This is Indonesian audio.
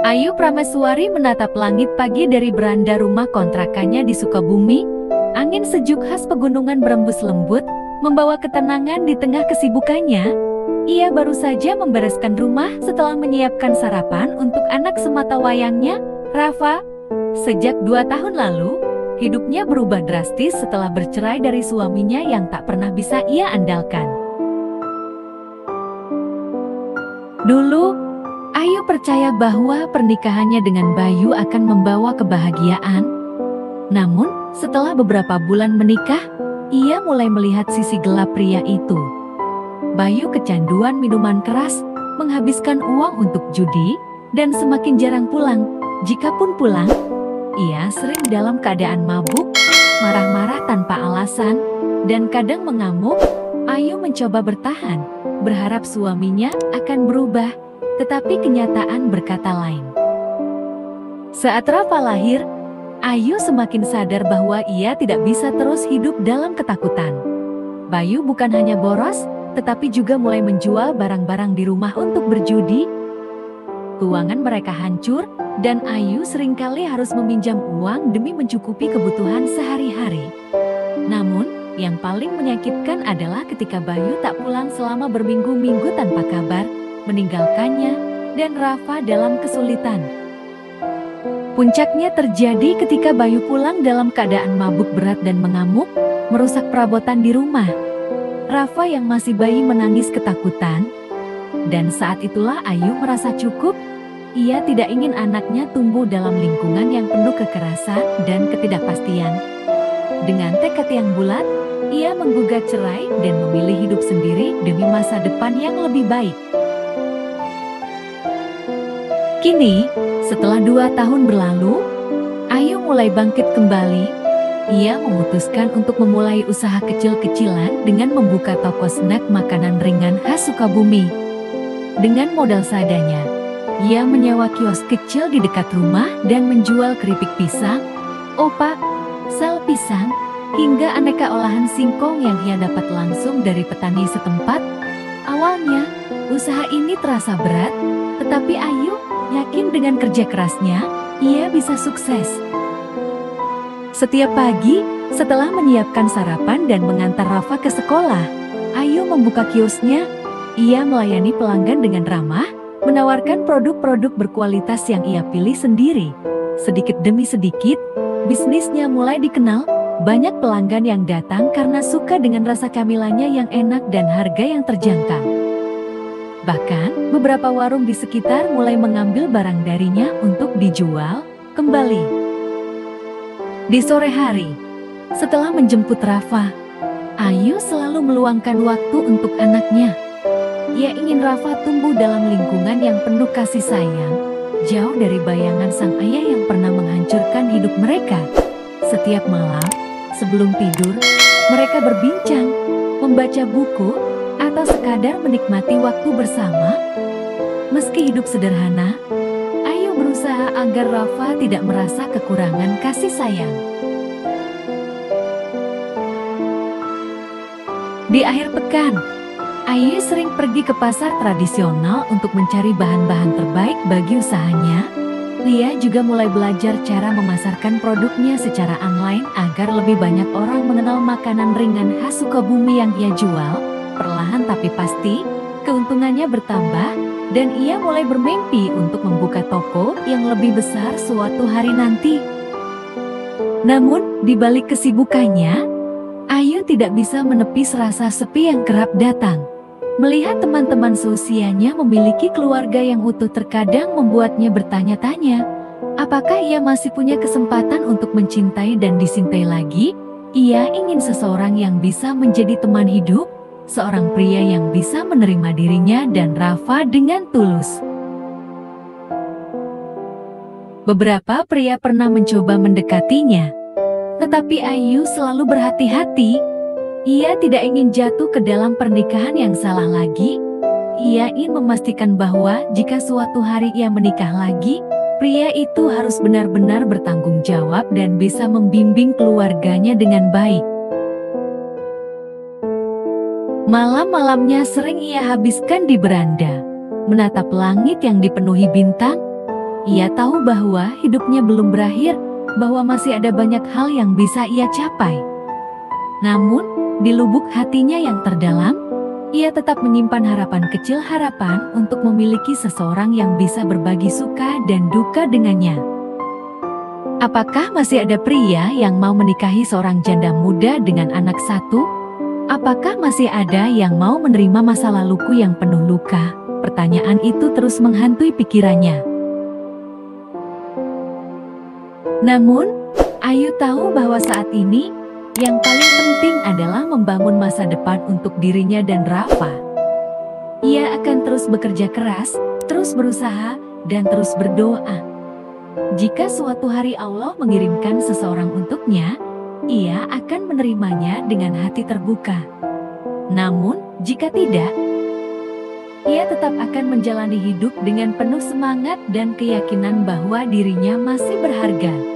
Ayu Prameswari menatap langit pagi dari beranda rumah kontrakannya di Sukabumi. Angin sejuk khas pegunungan berembus lembut, membawa ketenangan di tengah kesibukannya. Ia baru saja membereskan rumah setelah menyiapkan sarapan untuk anak sematawayangnya, Rafa. Sejak 2 tahun lalu, hidupnya berubah drastis setelah bercerai dari suaminya yang tak pernah bisa ia andalkan. Dulu, Ayu percaya bahwa pernikahannya dengan Bayu akan membawa kebahagiaan. Namun, setelah beberapa bulan menikah, ia mulai melihat sisi gelap pria itu. Bayu kecanduan minuman keras, menghabiskan uang untuk judi, dan semakin jarang pulang. Jikapun pulang, ia sering dalam keadaan mabuk, marah-marah tanpa alasan, dan kadang mengamuk. Ayu mencoba bertahan, berharap suaminya akan berubah. Tetapi kenyataan berkata lain. Saat Rafa lahir, Ayu semakin sadar bahwa ia tidak bisa terus hidup dalam ketakutan. Bayu bukan hanya boros, tetapi juga mulai menjual barang-barang di rumah untuk berjudi. Keuangan mereka hancur, dan Ayu seringkali harus meminjam uang demi mencukupi kebutuhan sehari-hari. Namun, yang paling menyakitkan adalah ketika Bayu tak pulang selama berminggu-minggu tanpa kabar, meninggalkannya, dan Rafa dalam kesulitan. Puncaknya terjadi ketika Bayu pulang dalam keadaan mabuk berat dan mengamuk, merusak perabotan di rumah. Rafa yang masih bayi menangis ketakutan, dan saat itulah Ayu merasa cukup. Ia tidak ingin anaknya tumbuh dalam lingkungan yang penuh kekerasan dan ketidakpastian. Dengan tekad yang bulat, ia menggugat cerai dan memilih hidup sendiri demi masa depan yang lebih baik. Kini, setelah 2 tahun berlalu, Ayu mulai bangkit kembali. Ia memutuskan untuk memulai usaha kecil-kecilan dengan membuka toko snack makanan ringan khas Sukabumi. Dengan modal seadanya, ia menyewa kios kecil di dekat rumah dan menjual keripik pisang, opak, sal pisang, hingga aneka olahan singkong yang ia dapat langsung dari petani setempat. Awalnya, usaha ini terasa berat, tetapi Ayu yakin dengan kerja kerasnya, ia bisa sukses. Setiap pagi, setelah menyiapkan sarapan dan mengantar Rafa ke sekolah, Ayu membuka kiosnya. Ia melayani pelanggan dengan ramah, menawarkan produk-produk berkualitas yang ia pilih sendiri. Sedikit demi sedikit, bisnisnya mulai dikenal. Banyak pelanggan yang datang karena suka dengan rasa camilannya yang enak dan harga yang terjangkau. Bahkan, beberapa warung di sekitar mulai mengambil barang darinya untuk dijual kembali. Di sore hari, setelah menjemput Rafa, Ayu selalu meluangkan waktu untuk anaknya. Ia ingin Rafa tumbuh dalam lingkungan yang penuh kasih sayang, jauh dari bayangan sang ayah yang pernah menghancurkan hidup mereka. Setiap malam, sebelum tidur, mereka berbincang, membaca buku, atau sekadar menikmati waktu bersama. Meski hidup sederhana, Ayu berusaha agar Rafa tidak merasa kekurangan kasih sayang. Di akhir pekan, Ayu sering pergi ke pasar tradisional untuk mencari bahan-bahan terbaik bagi usahanya. Ia juga mulai belajar cara memasarkan produknya secara online agar lebih banyak orang mengenal makanan ringan khas Sukabumi yang ia jual. Perlahan tapi pasti, keuntungannya bertambah, dan ia mulai bermimpi untuk membuka toko yang lebih besar suatu hari nanti. Namun, di balik kesibukannya, Ayu tidak bisa menepis rasa sepi yang kerap datang. Melihat teman-teman seusianya memiliki keluarga yang utuh terkadang membuatnya bertanya-tanya, apakah ia masih punya kesempatan untuk mencintai dan dicintai lagi? Ia ingin seseorang yang bisa menjadi teman hidup, seorang pria yang bisa menerima dirinya dan Rafa dengan tulus. Beberapa pria pernah mencoba mendekatinya, tetapi Ayu selalu berhati-hati. Ia tidak ingin jatuh ke dalam pernikahan yang salah lagi. Ia ingin memastikan bahwa jika suatu hari ia menikah lagi, pria itu harus benar-benar bertanggung jawab dan bisa membimbing keluarganya dengan baik. Malam-malamnya sering ia habiskan di beranda, menatap langit yang dipenuhi bintang. Ia tahu bahwa hidupnya belum berakhir, bahwa masih ada banyak hal yang bisa ia capai. Namun, di lubuk hatinya yang terdalam, ia tetap menyimpan harapan untuk memiliki seseorang yang bisa berbagi suka dan duka dengannya. Apakah masih ada pria yang mau menikahi seorang janda muda dengan anak satu? Apakah masih ada yang mau menerima masa laluku yang penuh luka? Pertanyaan itu terus menghantui pikirannya. Namun, Ayu tahu bahwa saat ini, yang paling penting adalah membangun masa depan untuk dirinya dan Rafa. Ia akan terus bekerja keras, terus berusaha, dan terus berdoa. Jika suatu hari Allah mengirimkan seseorang untuknya, ia akan menerimanya dengan hati terbuka. Namun, jika tidak, ia tetap akan menjalani hidup dengan penuh semangat dan keyakinan bahwa dirinya masih berharga.